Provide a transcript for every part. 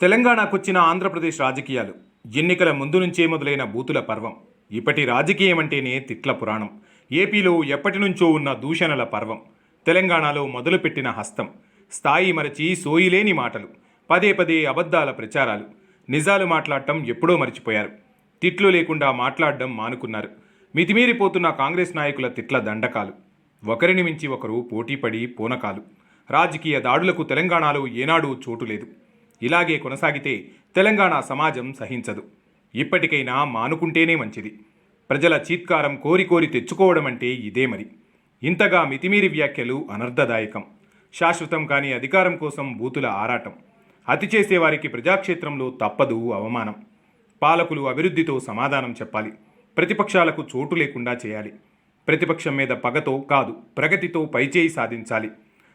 తెలంగాణకొచ్చిన ఆంధ్రప్రదేశ్ రాజకీయాలు ఎన్నికల ముందు నుంచే మొదలైన బూతుల పర్వం. ఇప్పటి రాజకీయం అంటేనే తిట్ల పురాణం. ఏపీలో ఎప్పటి నుంచో ఉన్న దూషణల పర్వం. తెలంగాణలో మొదలుపెట్టిన హస్తం. స్థాయి మరచి సోయిలేని మాటలు, పదే పదే అబద్ధాల ప్రచారాలు. నిజాలు మాట్లాడటం ఎప్పుడో మర్చిపోయారు. తిట్లు లేకుండా మాట్లాడడం మానుకున్నారు. మితిమీరిపోతున్న కాంగ్రెస్ నాయకుల తిట్ల దండకాలు. ఒకరిని మించి ఒకరు పోటీపడి పూనకాలు. రాజకీయ దాడులకు తెలంగాణలో ఏనాడూ చోటు లేదు. ఇలాగే కొనసాగితే తెలంగాణ సమాజం సహించదు. ఇప్పటికైనా మానుకుంటేనే మంచిది. ప్రజల చీత్కారం కోరి కోరి తెచ్చుకోవడం అంటే ఇదే మరి. ఇంతగా మితిమీరి వ్యాఖ్యలు అనర్థదాయకం. శాశ్వతం కాని అధికారం కోసం బూతుల ఆరాటం. అతి చేసేవారికి ప్రజాక్షేత్రంలో తప్పదు అవమానం. పాలకులు అభివృద్ధితో సమాధానం చెప్పాలి. ప్రతిపక్షాలకు చోటు లేకుండా చేయాలి. ప్రతిపక్షం మీద పగతో కాదు, ప్రగతితో పైచేయి సాధించాలి.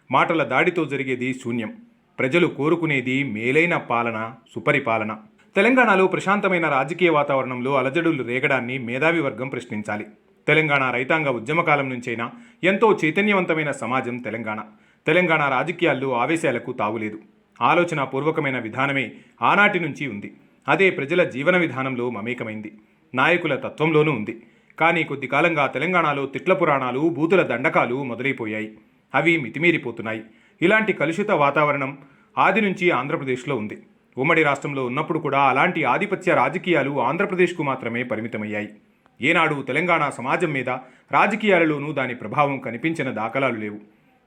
మాటల దాడితో జరిగేది శూన్యం. ప్రజలు కోరుకునేది మేలైన పాలన, సుపరిపాలన. తెలంగాణలో ప్రశాంతమైన రాజకీయ వాతావరణంలో అలజడులు రేగడాన్ని మేధావి వర్గం ప్రశ్నించాలి. తెలంగాణ రైతాంగ ఉద్యమకాలం నుంచైనా ఎంతో చైతన్యవంతమైన సమాజం తెలంగాణ. తెలంగాణ రాజకీయాల్లో ఆవేశాలకు తావులేదు. ఆలోచన పూర్వకమైన విధానమే ఆనాటి నుంచి ఉంది. అదే ప్రజల జీవన విధానంలో మమేకమైంది. నాయకుల తత్వంలోనూ ఉంది. కానీ కొద్ది కాలంగా తెలంగాణలో తిట్ల పురాణాలు, బూతుల దండకాలు మొదలైపోయాయి. అవి మితిమీరిపోతున్నాయి. ఇలాంటి కలుషిత వాతావరణం ఆది నుంచి ఆంధ్రప్రదేశ్లో ఉంది. ఉమ్మడి రాష్ట్రంలో ఉన్నప్పుడు కూడా అలాంటి ఆధిపత్య రాజకీయాలు ఆంధ్రప్రదేశ్కు మాత్రమే పరిమితమయ్యాయి. ఏనాడు తెలంగాణ సమాజం మీద రాజకీయాలలోనూ దాని ప్రభావం కనిపించిన దాఖలాలు లేవు.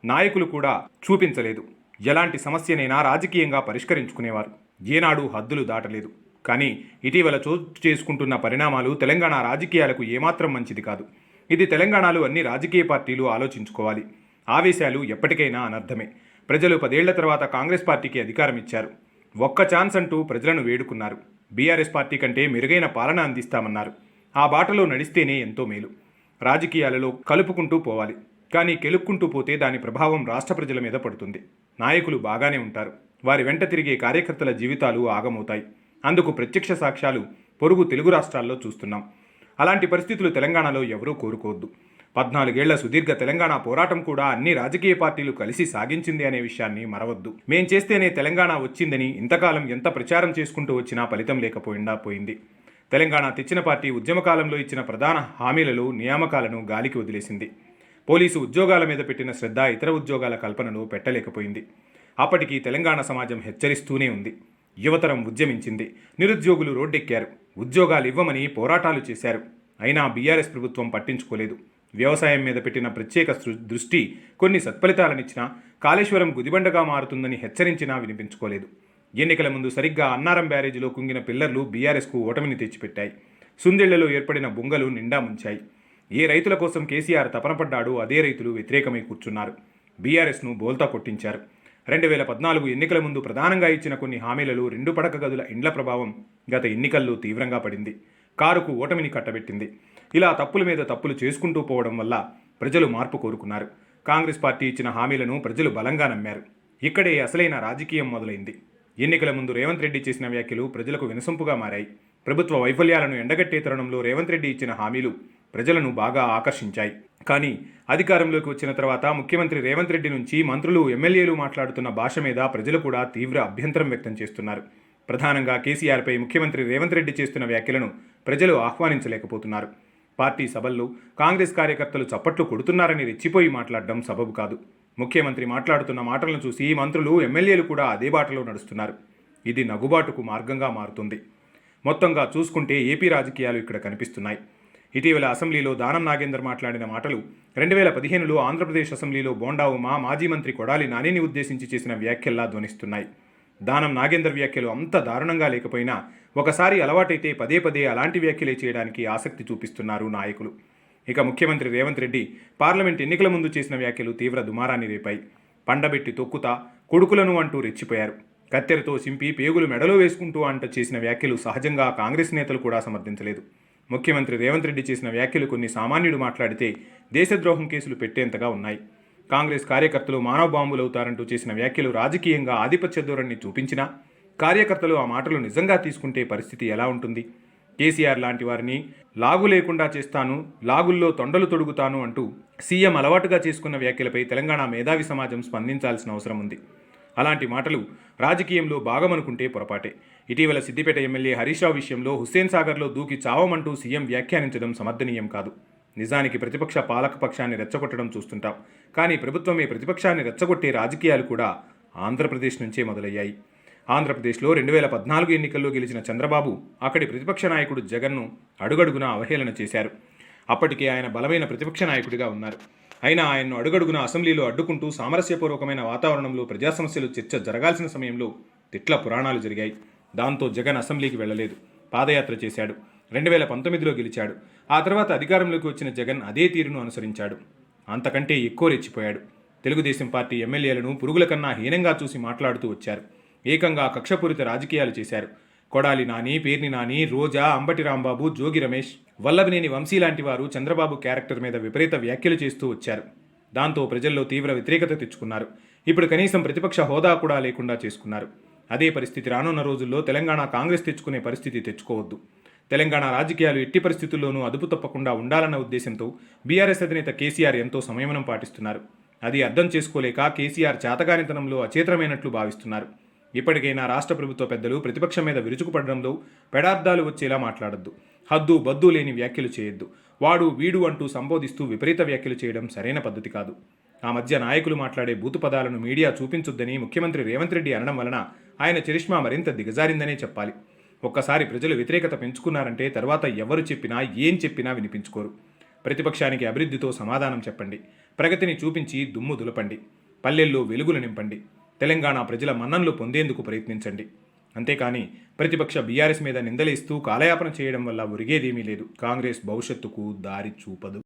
నాయకులు కూడా చూపించలేదు. ఎలాంటి సమస్యనైనా రాజకీయంగా పరిష్కరించుకునేవారు. ఏనాడు హద్దులు దాటలేదు. కానీ ఇటీవల చోటు చేసుకుంటున్న పరిణామాలు తెలంగాణ రాజకీయాలకు ఏమాత్రం మంచిది కాదు. ఇది తెలంగాణలో అన్ని రాజకీయ పార్టీలు ఆలోచించుకోవాలి. ఆవేశాలు ఎప్పటికైనా అనర్థమే. ప్రజలు 10 ఏళ్ల తర్వాత కాంగ్రెస్ పార్టీకి అధికారం ఇచ్చారు. ఒక్క ఛాన్స్ అంటూ ప్రజలను వేడుకున్నారు. బీఆర్ఎస్ పార్టీ కంటే మెరుగైన పాలన అందిస్తామన్నారు. ఆ బాటలో నడిస్తేనే ఎంతో మేలు. రాజకీయాలలో కలుపుకుంటూ పోవాలి. కానీ కెలుక్కుంటూ పోతే దాని ప్రభావం రాష్ట్ర ప్రజల మీద పడుతుంది. నాయకులు బాగానే ఉంటారు. వారి వెంట తిరిగే కార్యకర్తల జీవితాలు ఆగమవుతాయి. అందుకు ప్రత్యక్ష సాక్ష్యాలు పొరుగు తెలుగు రాష్ట్రాల్లో చూస్తున్నాం. అలాంటి పరిస్థితులు తెలంగాణలో ఎవరూ కోరుకోవద్దు. 14 ఏళ్ల సుదీర్ఘ తెలంగాణ పోరాటం కూడా అన్ని రాజకీయ పార్టీలు కలిసి సాగించింది అనే విషయాన్ని మరవద్దు. మేం చేస్తేనే తెలంగాణ వచ్చిందని ఇంతకాలం ఎంత ప్రచారం చేసుకుంటూ వచ్చినా ఫలితం పోయింది. తెలంగాణ తెచ్చిన పార్టీ ఉద్యమకాలంలో ఇచ్చిన ప్రధాన హామీలలో నియామకాలను గాలికి వదిలేసింది. పోలీసు ఉద్యోగాల మీద పెట్టిన శ్రద్ధ ఇతర ఉద్యోగాల కల్పనలో పెట్టలేకపోయింది. అప్పటికి తెలంగాణ సమాజం హెచ్చరిస్తూనే ఉంది. యువతరం ఉద్యమించింది. నిరుద్యోగులు రోడ్డెక్కారు. ఉద్యోగాలు ఇవ్వమని పోరాటాలు చేశారు. అయినా బీఆర్ఎస్ ప్రభుత్వం పట్టించుకోలేదు. వ్యవసాయం మీద పెట్టిన ప్రత్యేక దృష్టి కొన్ని సత్ఫలితాలనిచ్చినా, కాళేశ్వరం గుదిబండగా మారుతుందని హెచ్చరించినా వినిపించుకోలేదు. ఎన్నికల ముందు సరిగ్గా అన్నారం బ్యారేజీలో కుంగిన పిల్లర్లు బీఆర్ఎస్కు ఓటమిని తెచ్చిపెట్టాయి. సుందిళ్లలో ఏర్పడిన బుంగలు నిండా ముంచాయి. ఏ రైతుల కోసం కేసీఆర్ తపనపడ్డాడో అదే రైతులు వ్యతిరేకమై కూర్చున్నారు. బీఆర్ఎస్ను బోల్తా కొట్టించారు. 2014 ఎన్నికల ముందు ప్రధానంగా ఇచ్చిన కొన్ని హామీలలో 2 పడక గదుల ఇండ్ల ప్రభావం గత ఎన్నికల్లో తీవ్రంగా పడింది. కారుకు ఓటమిని కట్టబెట్టింది. ఇలా తప్పుల మీద తప్పులు చేసుకుంటూ పోవడం వల్ల ప్రజలు మార్పు కోరుకున్నారు. కాంగ్రెస్ పార్టీ ఇచ్చిన హామీలను ప్రజలు బలంగా నమ్మారు. ఇక్కడే అసలైన రాజకీయం మొదలైంది. ఎన్నికల ముందు రేవంత్ రెడ్డి చేసిన వ్యాఖ్యలు ప్రజలకు వినసొంపుగా మారాయి. ప్రభుత్వ వైఫల్యాలను ఎండగట్టే తరుణంలో రేవంత్ రెడ్డి ఇచ్చిన హామీలు ప్రజలను బాగా ఆకర్షించాయి. కానీ అధికారంలోకి వచ్చిన తర్వాత ముఖ్యమంత్రి రేవంత్ రెడ్డి నుంచి మంత్రులు, ఎమ్మెల్యేలు మాట్లాడుతున్న భాష మీద ప్రజలు కూడా తీవ్ర అభ్యంతరం వ్యక్తం చేస్తున్నారు. ప్రధానంగా కేసీఆర్పై ముఖ్యమంత్రి రేవంత్ రెడ్డి చేస్తున్న వ్యాఖ్యలను ప్రజలు ఆహ్వానించలేకపోతున్నారు. పార్టీ సభల్లో కాంగ్రెస్ కార్యకర్తలు చప్పట్లు కొడుతున్నారని రెచ్చిపోయి మాట్లాడడం సబబు కాదు. ముఖ్యమంత్రి మాట్లాడుతున్న మాటలను చూసి మంత్రులు, ఎమ్మెల్యేలు కూడా అదే బాటలో నడుస్తున్నారు. ఇది నగుబాటుకు మార్గంగా మారుతుంది. మొత్తంగా చూసుకుంటే ఏపీ రాజకీయాలు ఇక్కడ కనిపిస్తున్నాయి. ఇటీవల అసెంబ్లీలో దానం నాగేందర్ మాట్లాడిన మాటలు 2015లో ఆంధ్రప్రదేశ్ అసెంబ్లీలో బోండా ఉమా, మాజీ మంత్రి కొడాలి నానిని ఉద్దేశించి చేసిన వ్యాఖ్యల్లా ధ్వనిస్తున్నాయి. దానం నాగేందర్ వ్యాఖ్యలు అంత దారుణంగా లేకపోయినా ఒకసారి అలవాటైతే పదే పదే అలాంటి వ్యాఖ్యలే చేయడానికి ఆసక్తి చూపిస్తున్నారు నాయకులు. ఇక ముఖ్యమంత్రి రేవంత్ రెడ్డి పార్లమెంట్ ఎన్నికల ముందు చేసిన వ్యాఖ్యలు తీవ్ర దుమారాన్ని రేపాయి. పండబెట్టి తొక్కుతా, కొడుకులను అంటూ రెచ్చిపోయారు. కత్తెరతో చింపి పేగులు మెడలో వేసుకుంటూ చేసిన వ్యాఖ్యలు సహజంగా కాంగ్రెస్ నేతలు కూడా సమర్థించలేదు. ముఖ్యమంత్రి రేవంత్ రెడ్డి చేసిన వ్యాఖ్యలు కొన్ని సామాన్యుడు మాట్లాడితే దేశద్రోహం కేసులు పెట్టేంతగా ఉన్నాయి. కాంగ్రెస్ కార్యకర్తలు మానవ బాంబులవుతారంటూ చేసిన వ్యాఖ్యలు రాజకీయంగా ఆధిపత్య ధోరణిని చూపించినా కార్యకర్తలు ఆ మాటలు నిజంగా తీసుకుంటే పరిస్థితి ఎలా ఉంటుంది? కేసీఆర్ లాంటి వారిని లాగు లేకుండా చేస్తాను, లాగుల్లో తొండలు తొడుగుతాను అంటూ సీఎం అలవాటుగా చేసుకున్న వ్యాఖ్యలపై తెలంగాణ మేధావి సమాజం స్పందించాల్సిన అవసరం ఉంది. అలాంటి మాటలు రాజకీయంలో భాగమనుకుంటే పొరపాటే. ఇటీవల సిద్దిపేట ఎమ్మెల్యే హరీష్ రావు విషయంలో హుస్సేన్ సాగర్లో దూకి చావమంటూ సీఎం వ్యాఖ్యానించడం సమర్థనీయం కాదు. నిజానికి ప్రతిపక్ష పాలకపక్షాన్ని రెచ్చగొట్టడం చూస్తుంటాం. కానీ ప్రభుత్వమే ప్రతిపక్షాన్ని రెచ్చగొట్టే రాజకీయాలు కూడా ఆంధ్రప్రదేశ్ నుంచే మొదలయ్యాయి. ఆంధ్రప్రదేశ్లో 2014 ఎన్నికల్లో గెలిచిన చంద్రబాబు అక్కడి ప్రతిపక్ష నాయకుడు జగన్ను అడుగడుగునా అవహేళన చేశారు. అప్పటికే ఆయన బలమైన ప్రతిపక్ష నాయకుడిగా ఉన్నారు. అయినా ఆయన్ను అడుగడుగునా అసెంబ్లీలో అడ్డుకుంటూ సామరస్యపూర్వకమైన వాతావరణంలో ప్రజా సమస్యలు చర్చ జరగాల్సిన సమయంలో తిట్ల పురాణాలు జరిగాయి. దాంతో జగన్ అసెంబ్లీకి వెళ్లలేదు, పాదయాత్ర చేశాడు. 2019లో గెలిచాడు. ఆ తర్వాత అధికారంలోకి వచ్చిన జగన్ అదే తీరును అనుసరించాడు. అంతకంటే ఎక్కువ రెచ్చిపోయాడు. తెలుగుదేశం పార్టీ ఎమ్మెల్యేలను పురుగుల కన్నా హీనంగా చూసి మాట్లాడుతూ వచ్చారు. ఏకంగా కక్షపూరిత రాజకీయాలు చేశారు. కొడాలి నాని, పేర్ని నాని, రోజా, అంబటి రాంబాబు, జోగి రమేష్, వల్లభనేని వంశీ లాంటి వారు చంద్రబాబు క్యారెక్టర్ మీద విపరీత వ్యాఖ్యలు చేస్తూ వచ్చారు. దాంతో ప్రజల్లో తీవ్ర వ్యతిరేకత తెచ్చుకున్నారు. ఇప్పుడు కనీసం ప్రతిపక్ష హోదా కూడా లేకుండా చేసుకున్నారు. అదే పరిస్థితి రానున్న రోజుల్లో తెలంగాణ కాంగ్రెస్ తెచ్చుకునే పరిస్థితి తెచ్చుకోవద్దు. తెలంగాణ రాజకీయాలు ఎట్టి పరిస్థితుల్లోనూ అదుపు తప్పకుండా ఉండాలన్న ఉద్దేశంతో బీఆర్ఎస్ అధినేత కేసీఆర్ ఎంతో సంయమనం పాటిస్తున్నారు. అది అర్థం చేసుకోలేక కేసీఆర్ చేతగానితనంలో అచేతనమైనట్లు భావిస్తున్నారు. ఇప్పటికైనా రాష్ట్ర ప్రభుత్వ పెద్దలు ప్రతిపక్షం మీద విరుచుకుపడడంలో పెడార్థాలు వచ్చేలా మాట్లాడొద్దు. హద్దు బద్దు లేని వ్యాఖ్యలు చేయొద్దు. వాడు వీడు అంటూ సంబోధిస్తూ విపరీత వ్యాఖ్యలు చేయడం సరైన పద్ధతి కాదు. ఆ మధ్య నాయకులు మాట్లాడే బూతు పదాలను మీడియా చూపించొద్దని ముఖ్యమంత్రి రేవంత్ రెడ్డి అనడం వలన ఆయన చరిష్మా మరింత దిగజారిందనే చెప్పాలి. ఒక్కసారి ప్రజలు వ్యతిరేకత పెంచుకున్నారంటే తర్వాత ఎవరు చెప్పినా ఏం చెప్పినా వినిపించుకోరు. ప్రతిపక్షానికి అభివృద్ధితో సమాధానం చెప్పండి. ప్రగతిని చూపించి దుమ్ము దులపండి. పల్లెల్లో వెలుగులు నింపండి. తెలంగాణ ప్రజల మన్ననలు పొందేందుకు ప్రయత్నించండి. అంతేకాని ప్రతిపక్ష బీఆర్ఎస్ మీద నిందలేస్తూ కాలయాపన చేయడం వల్ల ఒరిగేదేమీ లేదు. కాంగ్రెస్ భవిష్యత్తుకు దారి చూపదు.